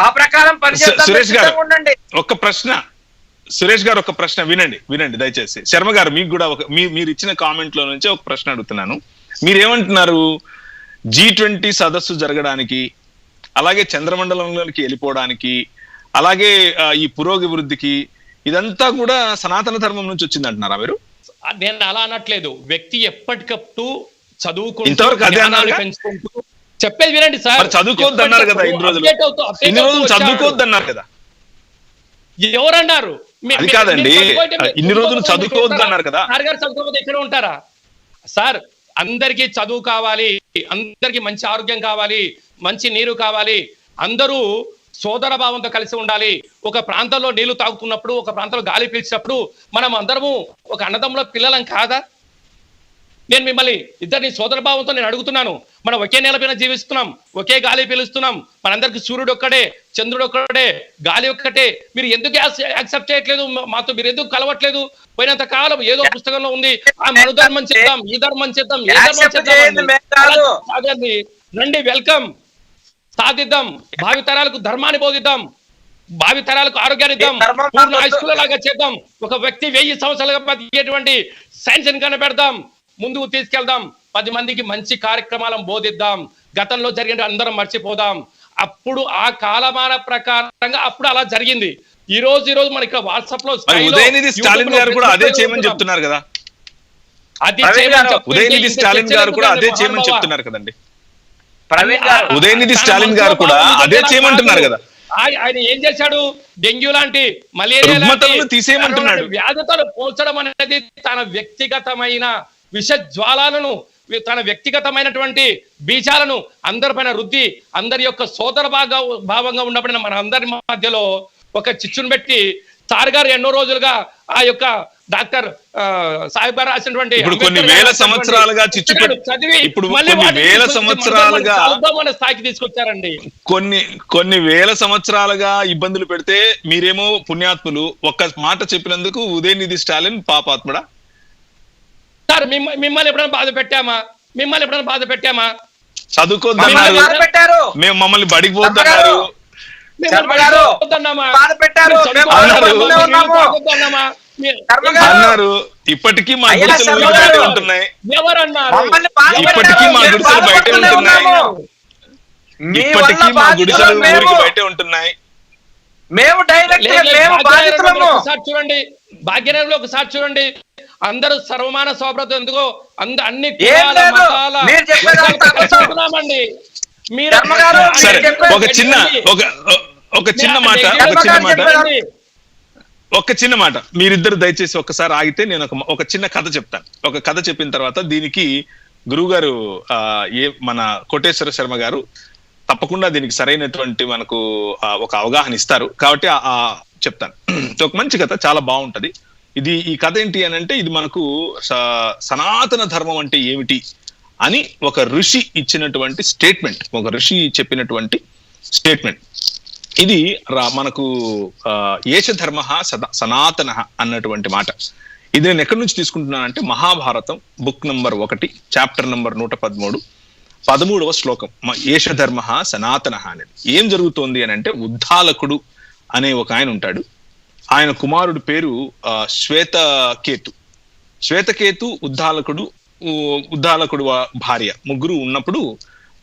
ఆ ప్రకారం సురేష్ గారు ఉండండి. ఒక ప్రశ్న, సురేష్ గారు ఒక ప్రశ్న వినండి దయచేసి. శర్మ గారు మీకు కూడా మీరు ఇచ్చిన కామెంట్ లో నుంచి ఒక ప్రశ్న అడుగుతున్నాను. మీరేమంటున్నారు? G20 సదస్సు జరగడానికి, అలాగే చంద్రమండలంలోకి వెళ్ళిపోవడానికి, అలాగే ఈ పురోగభివృద్ధికి ఇదంతా కూడా సనాతన ధర్మం నుంచి వచ్చింది అంటున్నారా మీరు? నేను అలా అనట్లేదు. వ్యక్తి ఎప్పటికప్పుడు చదువుకుంటూ ఇంతవరకు అదే అన్నారు. చెప్పేది వినండి సార్. చదువుకోవద్దు అన్నారు కదా ఇన్ని రోజులు చదువుకోవద్దు అన్నారు కదా. ఎవరన్నారు? అది కాదండి, ఇన్ని రోజులు చదువుకోవద్దు అన్నారు కదా. చదువుకోవద్దు ఎక్కడ ఉంటారా సార్? అందరికీ చదువు కావాలి, అందరికీ మంచి ఆరోగ్యం కావాలి, మంచి నీరు కావాలి, అందరూ సోదర భావంతో కలిసి ఉండాలి. ఒక ప్రాంతంలో నీళ్లు తాగుతున్నప్పుడు, ఒక ప్రాంతంలో గాలి పీల్చినప్పుడు మనం అందరము ఒక అన్నదమ్ముల పిల్లలం కాదా? నేను మిమ్మల్ని ఇద్దరిని సోదర భావంతో నేను అడుగుతున్నాను. మనం ఒకే నేలపైన జీవిస్తున్నాం, ఒకే గాలి పీలుస్తున్నాం, మనందరికి సూర్యుడు ఒక్కడే, చంద్రుడు ఒక్కడే, గాలి ఒక్కటే. మీరు ఎందుకు యాక్సెప్ట్ చేయట్లేదు? మాతో మీరు ఎందుకు కలవట్లేదు? పోయినంత కాలం ఏదో పుస్తకంలో ఉంది, ఆ మనుధర్మం చేద్దాం, ఈ ధర్మం చేద్దాం, ఏ ధర్మం చేద్దాం. రండి, వెల్కమ్. సాధిద్దాం, భావితరాలకు ధర్మాన్ని బోధిద్దాం, భావితరాలకు ఆరోగ్యాన్ని ఇద్దాం, పూర్ణ ఆయుష్లాగా చేద్దాం. ఒక వ్యక్తి 1000 సంవత్సరాలుగా బతికేటువంటి సైన్స్ ని కనిపెడదాం, ముందుకు తీసుకెళ్దాం, 10 మందికి మంచి కార్యక్రమాలను బోధిద్దాం. గతంలో జరిగిన అందరం మర్చిపోదాం. అప్పుడు ఆ కాలమాన ప్రకారంగా అప్పుడు అలా జరిగింది. ఈ రోజు మన ఇక్కడ వాట్సాప్ లో ఉదయనిధి స్టాలిన్ గారు కూడా అదే చేయమని చెప్తున్నారు కదా. ఉదయనిధి స్టాలిన్ గారు కూడా అదే చేయమని చెప్తున్నారు కదండి. ఉదయనిధి స్టాలిన్ గారు కూడా అదే చేయమంటున్నారు కదా. ఆయన ఏం చేశాడు? డెంగ్యూ లాంటి, మలేరియా లాంటి తీసేయమంటున్నాడు. వ్యాధితో పోల్చడం అనేది తన వ్యక్తిగతమైన విష జ్వాలను, తన వ్యక్తిగతమైనటువంటి బీజాలను అందరిపైన రుద్ది, అందరి యొక్క సోదర భావంగా ఉన్నప్పుడు మన అందరి మధ్యలో ఒక చిచ్చును పెట్టి, సార్ గారు ఎన్నో రోజులుగా ఆ యొక్క డాక్టర్ సాహెబ్ గారు రాసినటువంటి కొన్ని వేల సంవత్సరాలుగా చదివి ఇప్పుడు కొన్ని వేల సంవత్సరాలుగా స్థాయికి తీసుకొచ్చారండి. కొన్ని వేల సంవత్సరాలుగా ఇబ్బందులు పెడితే మీరేమో పుణ్యాత్ములు ఒక్క మాట చెప్పినందుకు ఉదయనిధి స్టాలిన్ పాపాత్ముడా? సార్ మిమ్మల్ని ఎప్పుడైనా బాధ పెట్టామా? చదువుకోద్దన్నారు, మేము మమ్మల్ని బడికి పోద్దన్నారు, అన్నారు. ఇప్పటికీ మా గుడిసెలు ఊరికి బయట ఉంటున్నాయి, ఇప్పటికీ మా గుడిసెలు బయట ఉంటున్నాయి, ఇప్పటికీ మా గుడిసెలు ఊరికి బయట ఉంటున్నాయి. చూడండి, భాగ్యనగరంలో ఒకసారి చూడండి, అందరూ సర్వమాన సౌభ్రత ఎందుకో అన్ని ఒక చిన్న మాట మీరిద్దరు దయచేసి ఒక్కసారి ఆగితే నేను ఒక చిన్న కథ చెప్తాను. ఒక కథ చెప్పిన తర్వాత దీనికి గురువు గారు మన కోటేశ్వర శర్మ గారు తప్పకుండా దీనికి సరైనటువంటి మనకు ఒక అవగాహన ఇస్తారు. కాబట్టి చెప్తాను. ఒక మంచి కథ, చాలా బాగుంటది. ఈ కథ ఏంటి అని అంటే, ఇది మనకు సనాతన ధర్మం అంటే ఏమిటి అని ఒక ఋషి ఇచ్చినటువంటి స్టేట్మెంట్, ఒక ఋషి చెప్పినటువంటి స్టేట్మెంట్. ఇది మనకు ఏష ధర్మ సనాతన అన్నటువంటి మాట. ఇది నేను ఎక్కడి నుంచి తీసుకుంటున్నానంటే, Mahabharatam book number 1 chapter number 113 13వ శ్లోకం. ఏష ధర్మ సనాతన అనేది. ఏం జరుగుతోంది అని అంటే, ఉద్దాలకుడు అనే ఒక ఆయన ఉంటాడు. ఆయన కుమారుడి పేరు శ్వేతకేతు. శ్వేతకేతు, ఉద్దాలకుడు భార్య, ముగ్గురు ఉన్నప్పుడు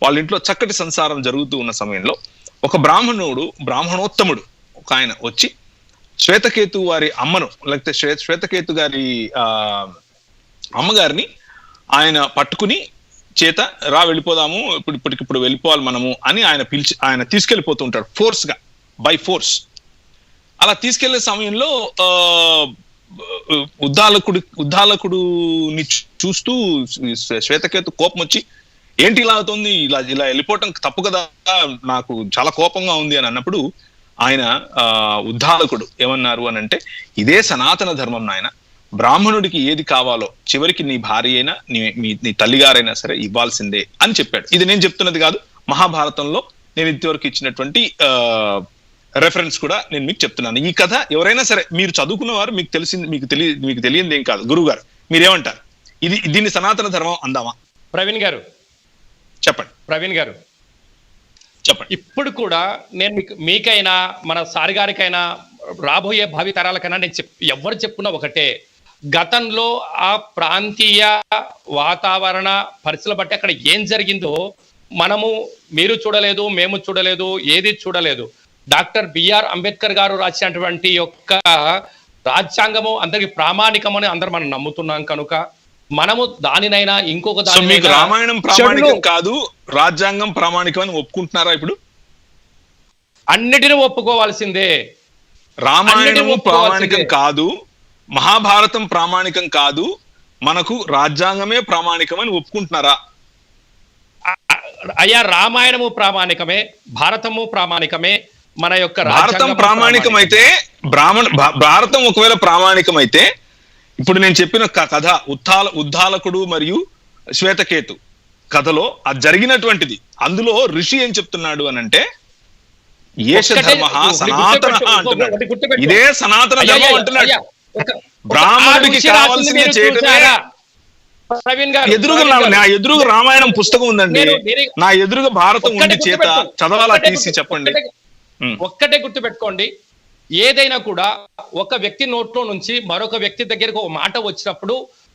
వాళ్ళ ఇంట్లో చక్కటి సంసారం జరుగుతూ ఉన్న సమయంలో ఒక బ్రాహ్మణోత్తముడు ఒక ఆయన వచ్చి శ్వేతకేతు వారి అమ్మను, లేకపోతే శ్వేతకేతు గారి అమ్మగారిని ఆయన పట్టుకుని చేత వెళ్ళిపోదాము, ఇప్పటికిప్పుడు వెళ్ళిపోవాలి మనము అని ఆయన తీసుకెళ్ళిపోతూ ఉంటాడు ఫోర్స్ గా, బై ఫోర్స్. అలా తీసుకెళ్లే సమయంలో ఉద్దాలకుడిని చూస్తూ శ్వేతకేతు కోపం వచ్చి, ఏంటి ఇలా అవుతుంది, ఇలా వెళ్ళిపోవటం తప్పు కదా, నాకు చాలా కోపంగా ఉంది అని అన్నప్పుడు ఆయన ఉద్దాలకుడు ఏమన్నారు అని అంటే, ఇదే సనాతన ధర్మం నాయన, బ్రాహ్మణుడికి ఏది కావాలో చివరికి నీ భార్య అయినా నీ తల్లిగారైనా సరే ఇవ్వాల్సిందే అని చెప్పాడు. ఇది నేను చెప్తున్నది కాదు, మహాభారతంలో నేను ఇంతవరకు ఇచ్చినటువంటి రెఫరెన్స్ కూడా నేను మీకు చెప్తున్నాను. ఈ కథ ఎవరైనా సరే మీరు చదువుకున్నవారు మీకు తెలియదు ఏం కాదు. గురువు గారు మీరేమంటారు? దీన్ని సనాతన ధర్మం అందామా? ప్రవీణ్ గారు చెప్పండి. ప్రవీణ్ గారు, చెప్పండి. ఇప్పుడు కూడా నేను మీకైనా మన సార్ గారికైనా రాబోయే భావి తరాలకైనా నేను ఎవరు చెప్పుకున్నా ఒకటే, గతంలో ఆ ప్రాంతీయ వాతావరణ పరిస్థితులు బట్టి అక్కడ ఏం జరిగిందో మీరు చూడలేదు, మేము చూడలేదు, ఏది చూడలేదు. డాక్టర్ బిఆర్ అంబేద్కర్ గారు రాసినటువంటి యొక్క రాజ్యాంగము అందరికి ప్రామాణికమని మనం నమ్ముతున్నాం కనుక మనము దానినైనా ఇంకొక మీకు రామాయణం ప్రామాణికం కాదు, రాజ్యాంగం ప్రామాణికం అని ఒప్పుకుంటున్నారా ఇప్పుడు? అన్నిటిని ఒప్పుకోవాల్సిందే. రామాయణము ప్రామాణికం కాదు, మహాభారతం ప్రామాణికం కాదు, మనకు రాజ్యాంగమే ప్రామాణికం అని ఒప్పుకుంటున్నారా? అయ్యా, రామాయణము ప్రామాణికమే, భారతము ప్రామాణికమే, మన యొక్క భారతం ప్రామాణికమైతే భారతం ఒకవేళ ప్రామాణికమైతే ఇప్పుడు నేను చెప్పిన కథ ఉద్దాలకుడు మరియు శ్వేతకేతు కథలో అది జరిగినటువంటిది. అందులో ఋషి ఏం చెప్తున్నాడు అనంటే ఏష ధర్మ సనాతన అంటున్నాడు. ఇదే సనాతన ధర్మం అంటున్నాడు. బ్రాహ్మణుడికి కావాల్సింది చేయటమే. నా ఎదురుగా రామాయణం పుస్తకం ఉందండి, నా ఎదురుగా భారతం ఉండి చేత చదవాలా తీసి చెప్పండి. ఒక్కటే గుర్తుపెట్టుకోండి, ఏదైనా కూడా ఒక వ్యక్తి నోట్లో నుంచి మరొక వ్యక్తి దగ్గరకు ఒక మాట వచ్చినప్పుడు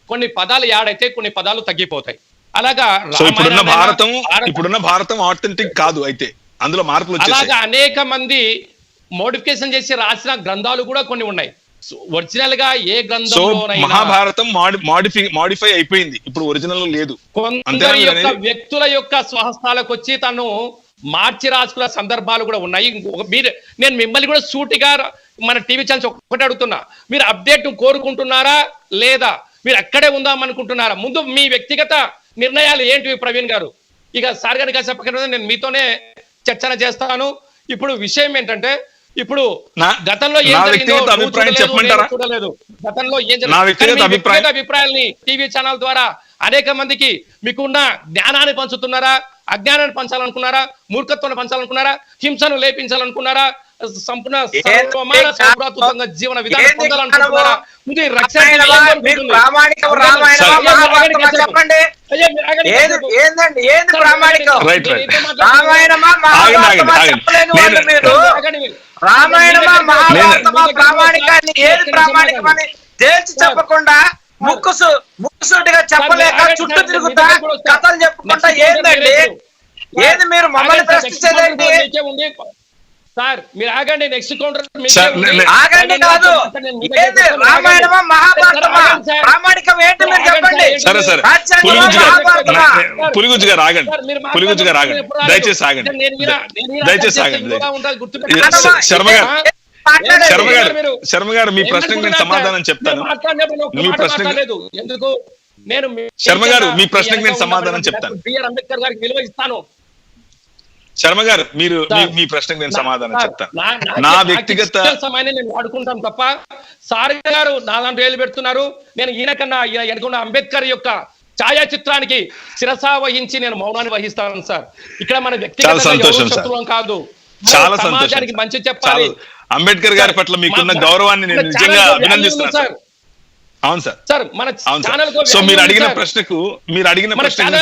కొన్ని పదాలు యాడ్ అయితే కొన్ని పదాలు తగ్గిపోతాయి. అలాగా ఇప్పుడున్న భారతం ఆథెంటిక్ కాదు, అయితే అందులో మార్పులు అలాగా అనేక మంది మోడిఫికేషన్ చేసి రాసిన గ్రంథాలు కూడా కొన్ని ఉన్నాయి. ఒరిజినల్ గా ఏ గ్రంథంలోనైనా మహాభారతం మాడిఫై అయిపోయింది, ఇప్పుడు ఒరిజినల్ లేదు. కొందరి యొక్క వ్యక్తుల యొక్క స్వహస్తాలకు వచ్చి తను మార్చి రాసుకున్న సందర్భాలు కూడా ఉన్నాయి. నేను మిమ్మల్ని కూడా సూటిగా మన టీవీ ఛానల్స్ ఒక్కటే అడుగుతున్నా, మీరు అప్డేట్ కోరుకుంటున్నారా లేదా మీరు అక్కడే ఉందామనుకుంటున్నారా? ముందు మీ వ్యక్తిగత నిర్ణయాలు ఏంటివి ప్రవీణ్ గారు? ఇక సార్ గారికి చెప్పకుండా నేను మీతోనే చర్చన చేస్తాను. ఇప్పుడు విషయం ఏంటంటే, ఇప్పుడు గతంలో ఏం జరిగిందో చూడలేదు, గతంలో ఏం జరిగింది అభిప్రాయాల్ని టీవీ ఛానల్ ద్వారా అనేక మందికి మీకున్న జ్ఞానాన్ని పంచుతున్నారా, అజ్ఞానాన్ని పంచాలనుకున్నారా, మూర్ఖత్వాన్ని పంచాలనుకున్నారా, హింసను లేపించాలనుకున్నారా, సంపూర్ణ జీవన విధానం పొందాలనుకుంటున్నారా? తేల్చి చెప్పకుండా ముక్కుసూటిగా చెప్పలేక చుట్టూ తిరుగుతా కథలు చెప్పుకుంటా ఏందండి? ఏది మీరు మమ్మల్ని ప్రశ్నించేదండి? సార్ మీరు ఆగండి, నెక్స్ట్ కౌంటర్ ఆగండి కాదు, ఏది రామాయణమా మహాభారతమా ప్రామాణికం ఏంటి మీరు చెప్పండి. సరే సరే, పులిగుజ్జు గారు ఆగండి, పులిగుజ్జు గారు ఆగండి, దయచేసి ఆగండి, దయచేసి ఆగండి. శర్మ గారు మీ ప్రశ్నకు నేను సమాధానం చెప్తాను. మీ ప్రశ్న ఎందుకు నేను శర్మ గారు మీ ప్రశ్నకు నేను సమాధానం చెప్తాను. బిఆర్ అంబేద్కర్ గారికి విలువ ఇస్తాను. శర్మ గారు మీరు మీ ప్రశ్నకు నేను సమాధానం చెప్తాను. నా వ్యక్తిగత సమయాన్ని నేను వాడుకుంటాను తప్ప సార్ గారు నా దాంట్లో ఏలు పెడుతున్నారు. నేను ఈయనకన్నా ఎనుకున్న అంబేద్కర్ యొక్క ఛాయాచిత్రానికి శిరసా వహించి నేను మౌనాన్ని వహిస్తాను సార్. ఇక్కడ మన వ్యక్తిగత శత్రువులం కాదు, చాలా సమాజానికి మంచి చెప్పాలి. అంబేద్కర్ గారి పట్ల మీకున్న గౌరవాన్ని నేను నిజంగా అభినందిస్తున్నాను సార్. అవును సార్, సార్ మన ఛానల్ సో మీరు అడిగిన ప్రశ్నకు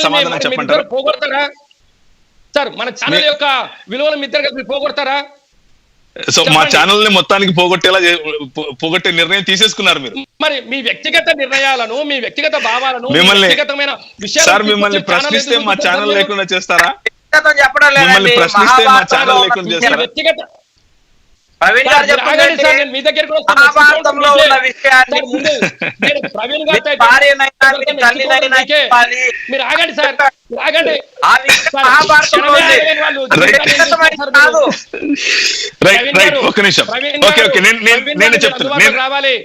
సమాధానం చెప్పంటారా? పోగొడతారా సార్? మన ఛానల్ యొక్క విలువలు మీ ఇద్దరు పోగొడతారా? సో మా ఛానల్ ని మొత్తానికి పోగొట్టే నిర్ణయం తీసేసుకున్నారు మీరు. మరి మీ వ్యక్తిగత నిర్ణయాలను, మీ వ్యక్తిగత భావాలను, వ్యక్తిగతమైన సార్ మిమ్మల్ని ప్రశ్నిస్తే మా ఛానల్ లేకుండా చేస్తారా? చెప్పడం మిమ్మల్ని ప్రశ్నిస్తే మా ఛానల్ లేకుండా చేస్తారా? వ్యక్తిగత ప్రవీణ్ గారు చెప్పండి, మీ దగ్గర మహాభారతంలో ఉన్న విషయాన్ని మీరు ఆగండి సార్, ఆగండి. ఒక్క నిమిషం, ఓకే ఓకే, నేను చెప్తాను. రావాలి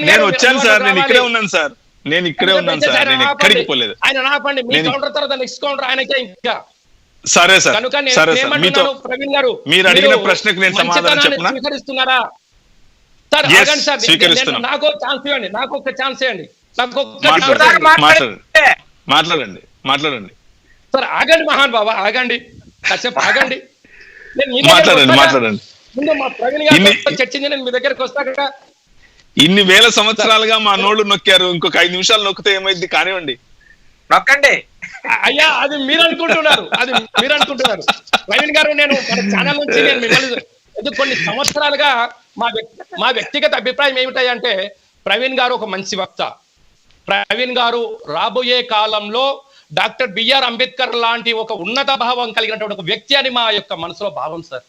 నేను వచ్చాను సార్, నేను ఇక్కడే ఉన్నాను సార్, నేను ఇక్కడే ఉన్నాను సార్, నేను ఎక్కడికి పోలేదు. ఆయన ఆపండి, మీ కౌంటర్ తర్వాత నెక్స్ట్ కౌంటర్ ఆయనకే. ఇంకా సరే సార్, సరే సార్, మీతో మీరు అడిగిన ప్రశ్నకు నేను సమాధానం చెప్పనా? స్వీకరిస్తున్నారా సార్? ఆగండి సార్, నాకు ఛాన్స్ ఇవ్వండి, నాకు ఒక ఛాన్స్ ఇవ్వండి, నాకు మాట్లాడండి, మాట్లాడండి సార్. ఆగండి మహాన్ బాబా, ఆగండి కాసేపు, ఆగండి. మాట్లాడండి. ముందు మా ప్రవీణ్ గారు చర్చించి నేను మీ దగ్గరకు వస్తా కదా. ఇన్ని వేల సంవత్సరాలుగా మా నోళ్ళు నొక్కారు, ఇంకొక 5 నిమిషాలు నొక్కితే ఏమైంది? కానివ్వండి, నొక్కండి. అయ్యా అది మీరు అనుకుంటున్నారు, ప్రవీణ్ గారు. నేను మన ఛానల్ నుంచి నేను మిమ్మల్ని కొన్ని సంవత్సరాలుగా మా వ్యక్తిగత అభిప్రాయం ఏమిటంటే ప్రవీణ్ గారు ఒక మంచి వక్త. ప్రవీణ్ గారు రాబోయే కాలంలో డాక్టర్ బిఆర్ అంబేద్కర్ లాంటి ఒక ఉన్నత భావం కలిగినటువంటి ఒక వ్యక్తి అని మా యొక్క మనసులో భావం సార్.